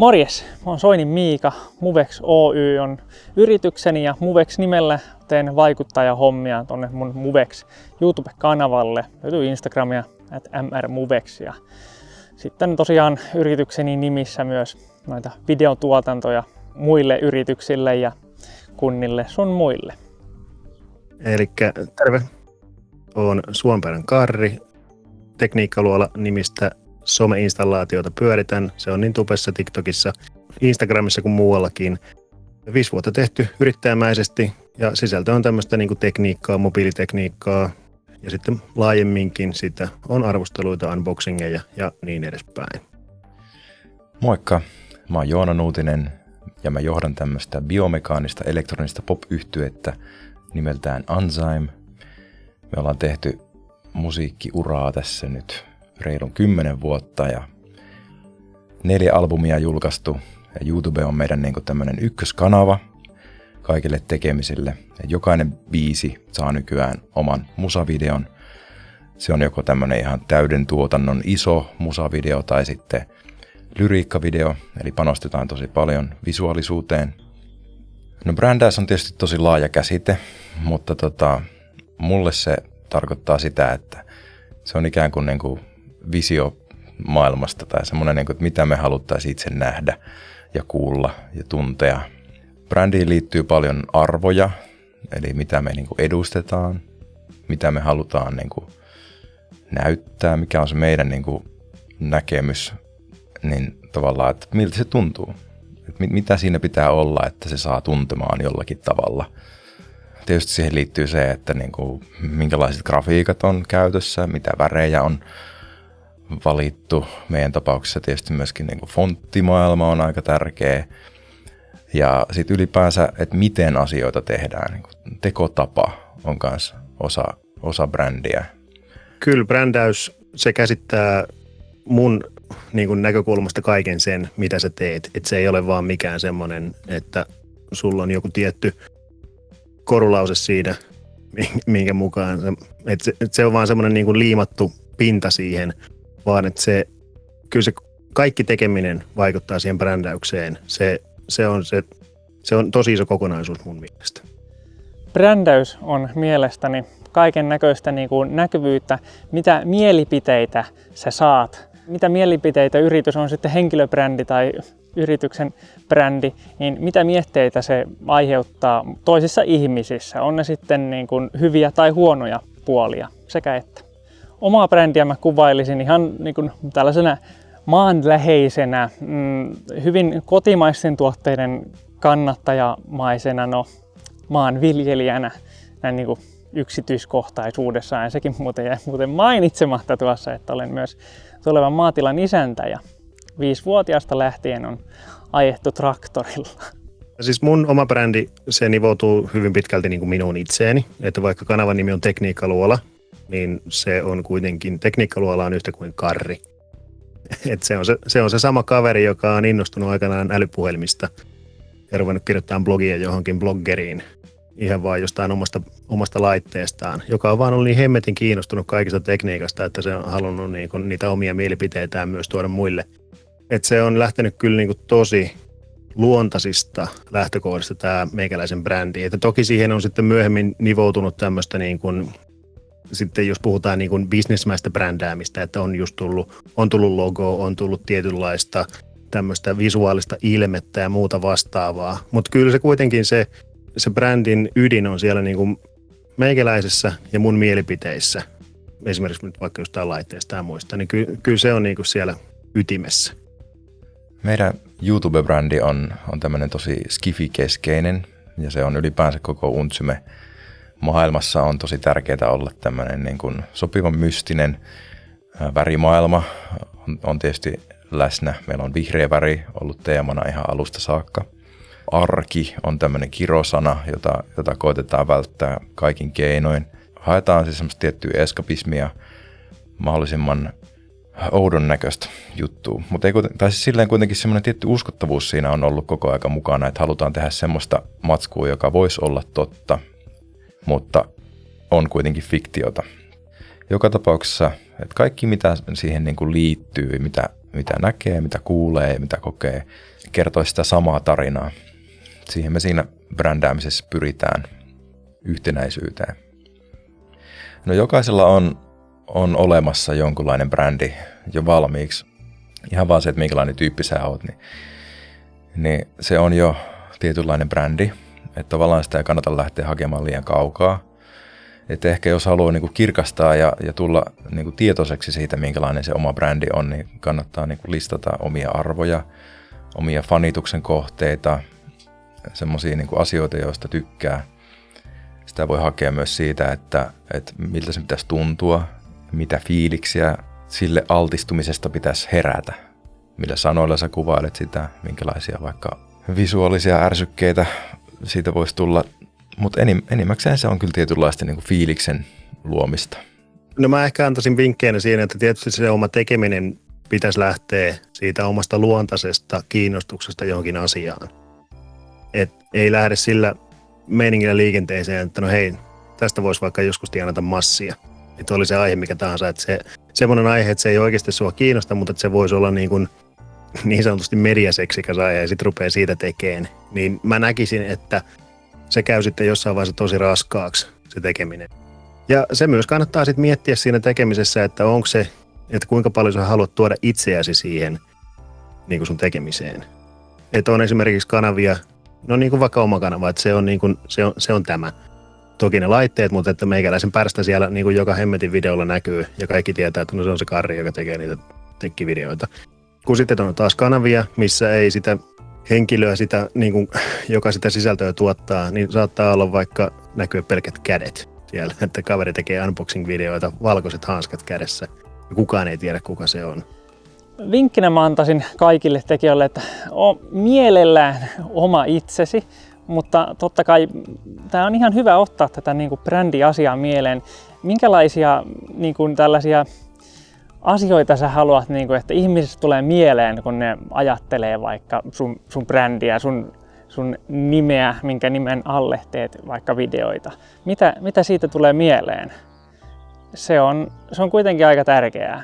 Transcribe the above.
Morjes, mä oon Soinin Miika. Muvex Oy on yritykseni ja Muvex nimellä teen vaikuttajahommia tonne mun Muvex YouTube-kanavalle. Löytyy Instagramia @mrmuvex ja sitten tosiaan yritykseni nimissä myös noita videotuotantoja muille yrityksille ja kunnille sun muille. Elikkä terve, oon Suomperän Karri, Tekniikkaluola nimistä some-installaatiota pyöritän. Se on niin Tubessa, TikTokissa, Instagramissa kuin muuallakin. 5 vuotta tehty yrittäjämäisesti ja sisältö on tämmöistä niin kuin tekniikkaa, mobiilitekniikkaa ja sitten laajemminkin sitä on arvosteluita, unboxingeja ja niin edespäin. Moikka, mä oon Joona Nuutinen ja mä johdan tämmöistä biomekaanista elektronista pop-yhtyettä nimeltään Enzyme. Me ollaan tehty musiikkiuraa tässä nyt reilun 10 vuotta ja 4 albumia julkaistu. Ja YouTube on meidän niin kuin tämmöinen ykköskanava kaikille tekemisille. Ja jokainen biisi saa nykyään oman musavideon. Se on joko tämmöinen ihan täyden tuotannon iso musavideo tai sitten lyriikkavideo, eli panostetaan tosi paljon visuaalisuuteen. No brändäys on tietysti tosi laaja käsite, mutta mulle se tarkoittaa sitä, että se on ikään kuin niinku visio maailmasta tai semmoinen, niinku, että mitä me haluttaisiin itse nähdä ja kuulla ja tuntea. Brändiin liittyy paljon arvoja, eli mitä me niinku edustetaan, mitä me halutaan niinku näyttää, mikä on se meidän niinku näkemys, niin tavallaan, että miltä se tuntuu. Että mitä siinä pitää olla, että se saa tuntemaan jollakin tavalla. Tietysti siihen liittyy se, että niinku, minkälaiset grafiikat on käytössä, mitä värejä on valittu. Meidän tapauksessa tietysti myöskin niinku fonttimaailma on aika tärkeä. Ja sitten ylipäänsä, että miten asioita tehdään. Niinku tekotapa on myös osa brändiä. Kyllä brändäys, se käsittää mun niin kuin näkökulmasta kaiken sen, mitä sä teet. Että se ei ole vaan mikään semmoinen, että sulla on joku tietty korulause siinä, minkä mukaan. Että se on vaan semmoinen niin kuin liimattu pinta siihen, vaan että kyllä se kaikki tekeminen vaikuttaa siihen brändäykseen. Se on tosi iso kokonaisuus mun mielestä. Brändäys on mielestäni kaiken näköistä niin kuin näkyvyyttä, mitä mielipiteitä sä saat. Mitä mielipiteitä yritys on sitten henkilöbrändi tai yrityksen brändi, niin mitä mietteitä se aiheuttaa toisissa ihmisissä. On ne sitten niin kuin hyviä tai huonoja puolia sekä että. Omaa brändiä mä kuvailisin ihan niin kuin tällaisena maanläheisenä, hyvin kotimaisten tuotteiden kannattajamaisena, maanviljelijänä, näin niin kuin yksityiskohtaisuudessaan. Ja sekin muuten mainitsematta tuossa, että olen myös tulevan maatilan isäntä ja 5-vuotiaasta lähtien on ajettu traktorilla. Siis mun oma brändi, se nivoutuu hyvin pitkälti niin kuin minuun itseeni, että vaikka kanavan nimi on Tekniikkaluola, niin se on kuitenkin, Tekniikkaluola on yhtä kuin Karri. Et se on se sama kaveri, joka on innostunut aikanaan älypuhelmista ja ruvennut kirjoittamaan blogia johonkin bloggeriin ihan vaan jostain omasta laitteestaan, joka on vaan ollut niin hemmetin kiinnostunut kaikista tekniikasta, että se on halunnut niitä omia mielipiteitään myös tuoda muille. Et se on lähtenyt kyllä niin kuin tosi luontaisista lähtökohdista tämä meikäläisen brändi. Että toki siihen on sitten myöhemmin nivoutunut tämmöistä niin kuin, sitten jos puhutaan niin kuin bisnesmäistä brändäämistä, että on tullut logo, on tullut tietynlaista tämmöistä visuaalista ilmettä ja muuta vastaavaa. Mutta kyllä se kuitenkin se brändin ydin on siellä niin kuin meikäläisessä ja mun mielipiteissä. Esimerkiksi nyt vaikka jostain laitteesta ja muista, niin kyllä se on niin kuin siellä ytimessä. Meidän YouTube-brändi on tämmöinen tosi skifi-keskeinen ja se on ylipäänsä koko Unzyme maailmassa on tosi tärkeää olla tämmöinen niin kuin sopivan mystinen värimaailma on tietysti läsnä. Meillä on vihreä väri ollut teemana ihan alusta saakka. Arki on tämmöinen kirosana, jota koetetaan välttää kaikin keinoin. Haetaan siis semmoista tiettyä eskapismia, mahdollisimman oudon näköistä juttua. Mutta siis silleen kuitenkin semmoinen tietty uskottavuus siinä on ollut koko aika mukana, että halutaan tehdä semmoista matskua, joka voisi olla totta, mutta on kuitenkin fiktiota. Joka tapauksessa, että kaikki mitä siihen niin kuin liittyy, mitä mitä näkee, mitä kuulee, mitä kokee, kertoisi sitä samaa tarinaa. Siihen me siinä brändäämisessä pyritään, yhtenäisyyteen. No jokaisella on olemassa jonkunlainen brändi jo valmiiksi. Ihan vaan se, että minkälainen tyyppi sä oot, niin se on jo tietynlainen brändi. Että tavallaan sitä ei kannata lähteä hakemaan liian kaukaa. Että ehkä jos haluaa niin kuin kirkastaa ja tulla niin kuin tietoiseksi siitä, minkälainen se oma brändi on, niin kannattaa niin kuin listata omia arvoja, omia fanituksen kohteita, semmoisia niin kuin asioita, joista tykkää. Sitä voi hakea myös siitä, että miltä se pitäisi tuntua, mitä fiiliksiä sille altistumisesta pitäisi herätä. Millä sanoilla sä kuvailet sitä, minkälaisia vaikka visuaalisia ärsykkeitä siitä voisi tulla. Mutta enimmäkseen se on kyllä tietynlaista niin kuin fiiliksen luomista. No mä ehkä antaisin vinkkeinä siinä, että tietysti se oma tekeminen pitäisi lähteä siitä omasta luontaisesta kiinnostuksesta johonkin asiaan. Et ei lähde sillä meiningillä liikenteeseen, että no hei, tästä voisi vaikka joskus tienata massia. Että oli se aihe mikä tahansa, että se semmoinen aihe, että se ei oikeasti sua kiinnosta, mutta että se voisi olla niin sanotusti mediaseksikäs aihe ja sitten rupeaa siitä tekemään. Niin mä näkisin, että se käy sitten jossain vaiheessa tosi raskaaksi se tekeminen. Ja se myös kannattaa sitten miettiä siinä tekemisessä, että onko se, että kuinka paljon sä haluat tuoda itseäsi siihen niin kuin sun tekemiseen. Että on esimerkiksi kanavia, no niin kuin vaikka oma kanava, että se on tämä. Toki ne laitteet, mutta että meikäläisen pärstä siellä niin kuin joka hemmetin videolla näkyy ja kaikki tietää, että no se on se Karri, joka tekee niitä tekkivideoita. Kun sitten on taas kanavia, missä ei sitä henkilöä, sitä, niin kuin, joka sitä sisältöä tuottaa, niin saattaa olla vaikka näkyä pelkät kädet siellä, että kaveri tekee unboxing-videoita, valkoiset hanskat kädessä ja kukaan ei tiedä kuka se on. Vinkkinä mä antaisin kaikille tekijöille, että on mielellään oma itsesi, mutta totta kai tämä on ihan hyvä ottaa tätä niin kuin brändiasiaa mieleen. Minkälaisia niin kuin tällaisia asioita sä haluat, niin kuin, että ihmisistä tulee mieleen, kun ne ajattelee vaikka sun brändiä, sun nimeä, minkä nimen alle teet vaikka videoita. Mitä siitä tulee mieleen? Se on kuitenkin aika tärkeää.